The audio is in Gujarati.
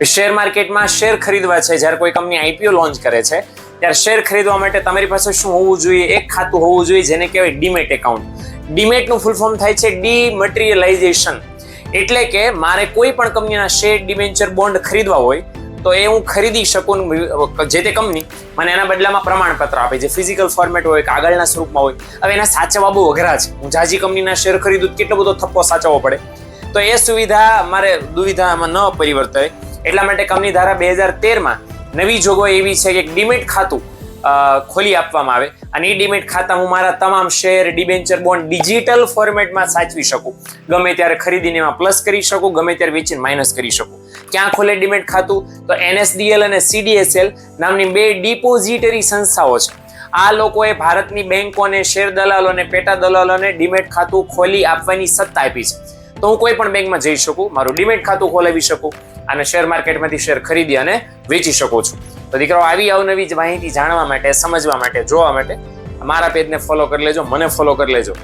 શેર માર્કેટમાં શેર ખરીદવા છે, જ્યારે કોઈ કંપની આઈપીઓ લોન્ચ કરે છે ત્યારે શેર ખરીદવા માટે તમારી પાસે શું હોવું જોઈએ? એક ખાતું હોવું જોઈએ જેને કહેવાય ડીમેટ એકાઉન્ટ. ડીમેટનું ફૂલ ફોર્મ થાય છે ડીમટીરિયલાઇઝેશન. એટલે કે મારે કોઈ પણ કંપનીના શેર, ડિબેન્ચર, બોન્ડ ખરીદવા હોય તો એ હું ખરીદી શકું. જે તે કંપની મને એના બદલામાં પ્રમાણપત્ર આપે, જે ફિઝિકલ ફોર્મેટ હોય, કાગળના સ્વરૂપમાં હોય. હવે એના સાચવવા બહુ અઘરા છે. હું જાજી કંપનીના શેર ખરીદું કેટલો બધો થપ્પો સાચવવો પડે, તો એ સુવિધા મારે દુવિધામાં ન પરિવર્તાય. એટલા માટે કંપની ધારા 2013માં નવી જોગવાઈ એવી છે કે એક ડીમેટ ખાતું ખોલી આપવામાં આવે અને એ ડીમેટ ખાતા હું મારા તમામ શેર, ડિબેન્ચર, બોન્ડ ડિજિટલ ફોર્મેટમાં સાચવી શકું. ગમે ત્યારે ખરીદીને એમાં પ્લસ કરી શકું, ગમે ત્યારે વેચીને માઇનસ કરી શકું. ક્યાં ખોલે ડીમેટ ખાતું? તો NSDL અને CDSL નામની 2 ડિપોઝિટરી સંસ્થાઓ છે. આ લોકોએ ભારતની બેંકોને, શેર દલાલોને, પેટા દલાલોને ડીમેટ ખાતું ખોલી આપવાની સત્તા આપી છે. તો હું કોઈ પણ બેંકમાં જઈ શકું, મારું ડીમેટ ખાતું ખોલાવી શકું અને શેર માર્કેટમાંથી શેર ખરીદી અને વેચી શકું છું. તો દીકરાઓ, આવી અવનવી માહિતી જાણવા માટે, સમજવા માટે, જોવા માટે મારા પેજને ફોલો કરી લેજો, મને ફોલો કરી લેજો.